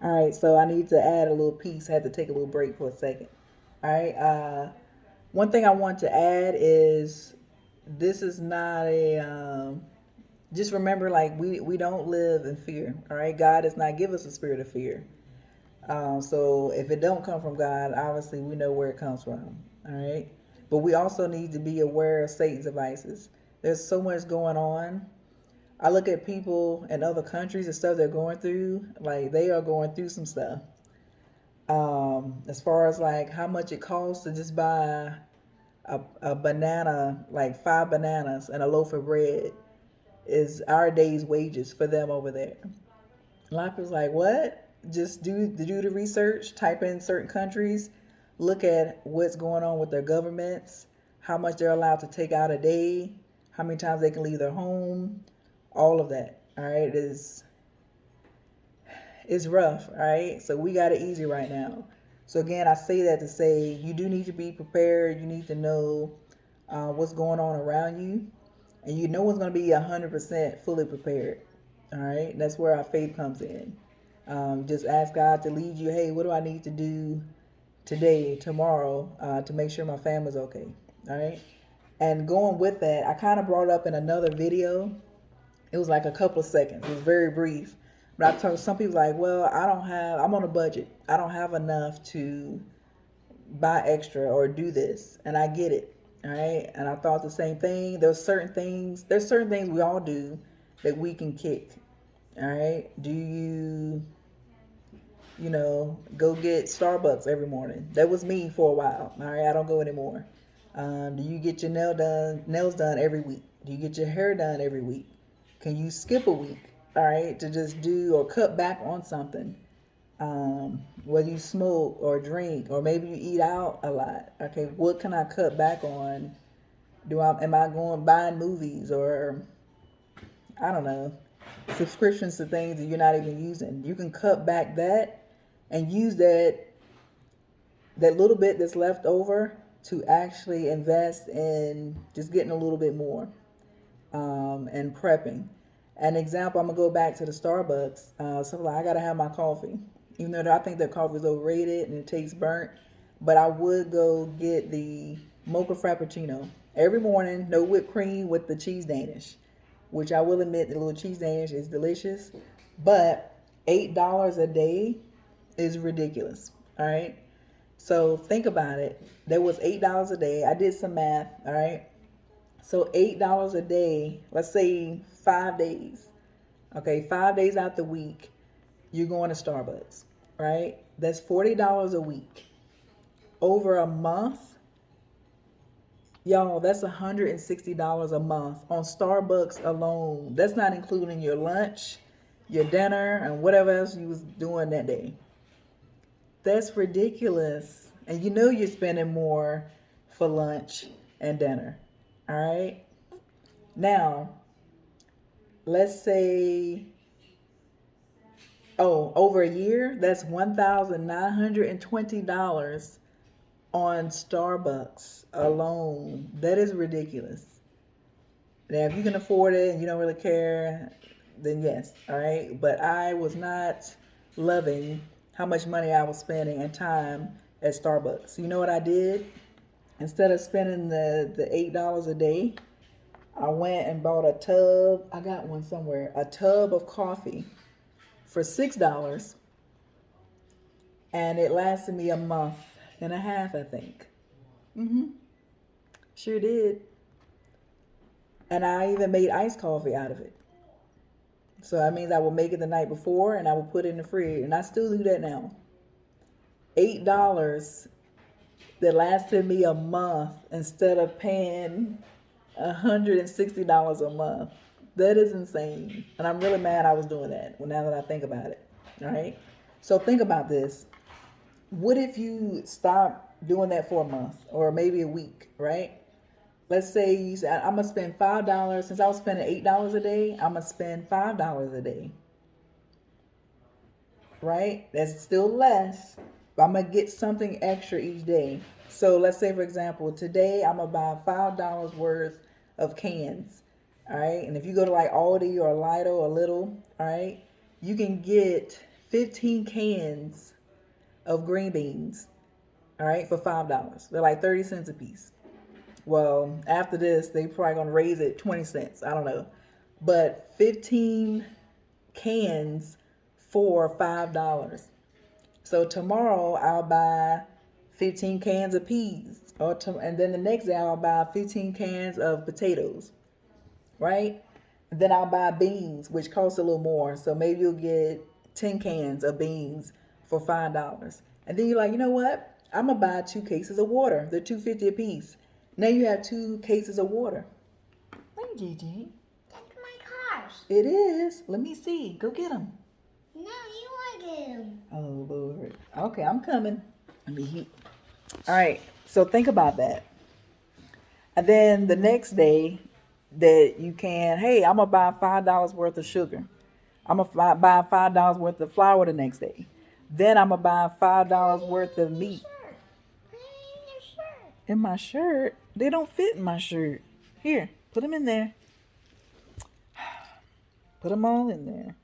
All right, so I need to add a little piece. I had to take a little break for a second. All right. One thing I want to add is this is not a just remember, like, we don't live in fear. All right, God does not give us a spirit of fear. So if it don't come from God, obviously we know where it comes from. All right, but we also need to be aware of Satan's devices. There's so much going on. I look at people in other countries and stuff they're going through, like they are going through some stuff. As far as like how much it costs to just buy a banana, like 5 bananas and a loaf of bread, is our day's wages for them over there. A lot of people's like, what? Just do the research, type in certain countries, look at what's going on with their governments, how much they're allowed to take out a day, how many times they can leave their home, all of that. All right, it's rough. All right, so we got it easy right now. So again, I say that to say you do need to be prepared. You need to know what's going on around you, and you know what's going to be 100% fully prepared. All right, that's where our faith comes in. Just ask God to lead you. Hey, what do I need to do today, tomorrow, to make sure my family's okay? All right. And going with that, I kind of brought up in another video. It was like a couple of seconds. It was very brief. But I told some people like, well, I'm on a budget. I don't have enough to buy extra or do this. And I get it. All right. And I thought the same thing. There's certain things we all do that we can kick. All right. Do go get Starbucks every morning? That was me for a while. All right. I don't go anymore. Do you get your nails done every week? Do you get your hair done every week? Can you skip a week? All right. To just do or cut back on something. Whether you smoke or drink, or maybe you eat out a lot. Okay. What can I cut back on? Am I going buying movies, or I don't know, subscriptions to things that you're not even using? You can cut back that and use that little bit that's left over to actually invest in just getting a little bit more, and prepping. An example, I'm gonna go back to the Starbucks. So like, I gotta have my coffee, even though I think that coffee is overrated and it tastes burnt. But I would go get the mocha frappuccino every morning, no whipped cream, with the cheese Danish, which I will admit the little cheese Danish is delicious. But $8 a day is ridiculous. All right. So think about it. There was $8 a day. I did some math. All right. So $8 a day, let's say 5 days. Okay, 5 days out the week, you're going to Starbucks, right? That's $40 a week. Over a month, y'all, that's $160 a month on Starbucks alone. That's not including your lunch, your dinner, and whatever else you was doing that day. That's ridiculous. And you know you're spending more for lunch and dinner. All right. Now, let's say, over a year, that's $1,920 on Starbucks alone. That is ridiculous. Now, if you can afford it and you don't really care, then yes, all right. But I was not loving how much money I was spending and time at Starbucks. So you know what I did? Instead of spending the $8 a day, I went and bought a tub. I got one somewhere. A tub of coffee for $6, and it lasted me a month and a half, I think. Sure did. And I even made iced coffee out of it. So that means I will make it the night before and I will put it in the fridge. And I still do that now. $8 that lasted me a month instead of paying $160 a month. That is insane. And I'm really mad I was doing that, well, now that I think about it. All right. So think about this. What if you stop doing that for a month or maybe a week, right? Let's say you said, I'm going to spend $5. Since I was spending $8 a day, I'm going to spend $5 a day, right? That's still less, but I'm going to get something extra each day. So let's say, for example, today I'm going to buy $5 worth of cans, all right? And if you go to like Aldi or Lido or Little, all right, you can get 15 cans of green beans, all right, for $5. They're like 30 cents a piece. Well, after this, they probably gonna raise it 20 cents. I don't know. But 15 cans for $5. So tomorrow I'll buy 15 cans of peas, and then the next day I'll buy 15 cans of potatoes, right? And then I'll buy beans, which costs a little more. So maybe you'll get 10 cans of beans for $5. And then you're like, you know what? I'm gonna buy 2 cases of water. They're $2.50 a piece. Now you have 2 cases of water. Hey, Gigi. That's my cars. It is. Let me see. Go get them. No, you want to get them. Oh, Lord. Okay, I'm coming. Let me heat. All right. So think about that. And then the next day that you can, hey, I'm going to buy $5 worth of sugar. I'm going to buy $5 worth of flour the next day. Then I'm going to buy $5 worth of meat. Put it in your shirt. In my shirt? They don't fit in my shirt. Here, put them in there. Put them all in there.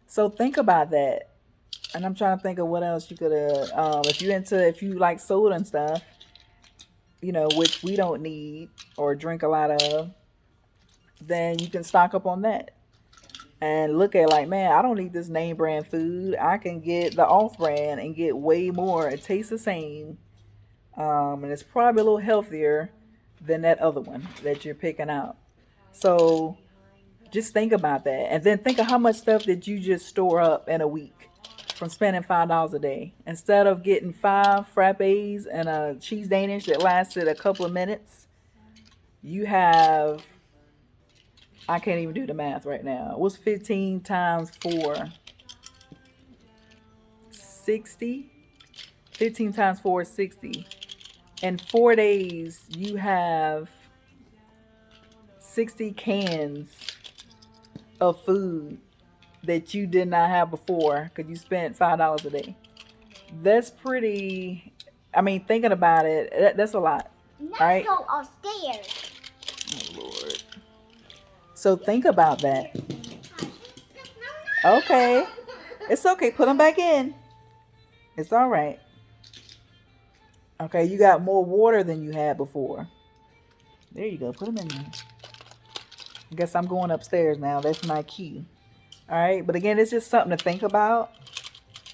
So think about that. And I'm trying to think of what else you could have, if you like soda and stuff, which we don't need or drink a lot of, then you can stock up on that. And look at like, man, I don't need this name brand food. I can get the off brand and get way more. It tastes the same. And it's probably a little healthier than that other one that you're picking out. So just think about that. And then think of how much stuff did you just store up in a week from spending $5 a day. Instead of getting 5 frappes and a cheese Danish that lasted a couple of minutes, you have, I can't even do the math right now. What's 15 times 4? 60? 15 times 4 is 60. In 4 days, you have 60 cans of food that you did not have before because you spent $5 a day. That's pretty, thinking about it, that's a lot. Let's right? go upstairs. Oh, Lord. So think about that. Okay. It's okay. Put them back in. It's all right. Okay, you got more water than you had before. There you go. Put them in there. I guess I'm going upstairs now. That's my cue. All right. But again, it's just something to think about.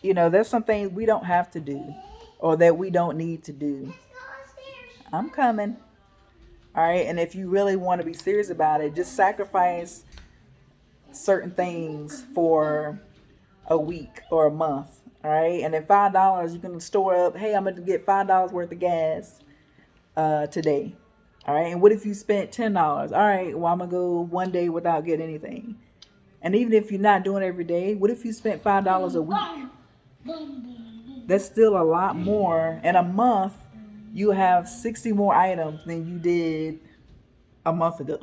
There's some things we don't have to do or that we don't need to do. Let's go upstairs. I'm coming. All right. And if you really want to be serious about it, just sacrifice certain things for a week or a month. All right. And then $5, you can store up, hey, I'm going to get $5 worth of gas today. All right. And what if you spent $10? All right. Well, I'm going to go one day without getting anything. And even if you're not doing it every day, what if you spent $5 a week? That's still a lot more. In a month, you have 60 more items than you did a month ago.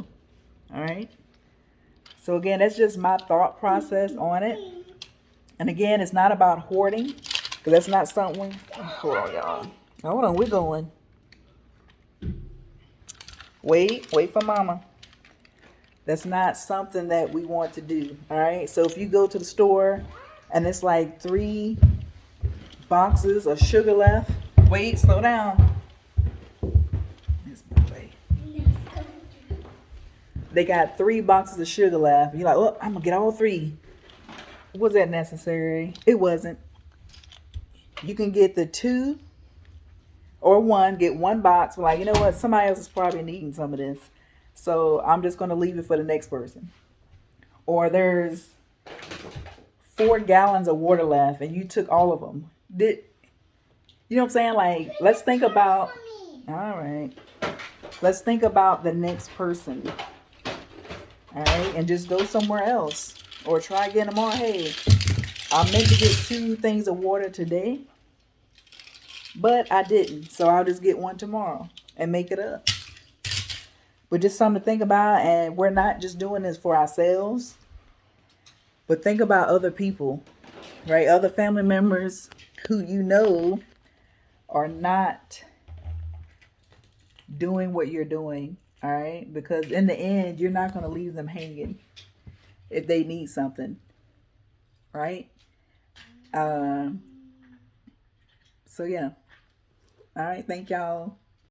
All right. So again, that's just my thought process on it. And again, it's not about hoarding, because that's not something. Hold on, y'all. Hold on, we're going. Wait for mama. That's not something that we want to do. All right. So if you go to the store and it's like 3 boxes of sugar left, wait, slow down. They got 3 boxes of sugar left. You're like, oh, I'm gonna get all 3. Was that necessary? It wasn't. You can get the 2 or 1, get 1 box. Like, you know what? Somebody else is probably needing some of this. So I'm just going to leave it for the next person. Or there's 4 gallons of water left and you took all of them. You know what I'm saying? Like, let's think about, all right. Let's think about the next person. All right. And just go somewhere else. Or try again tomorrow. Hey, I meant to get 2 things of water today, but I didn't. So I'll just get 1 tomorrow and make it up. But just something to think about. And we're not just doing this for ourselves, but think about other people, right? Other family members who are not doing what you're doing. All right. Because in the end, you're not going to leave them hanging if they need something, right? Um, so yeah. All right. Thank y'all.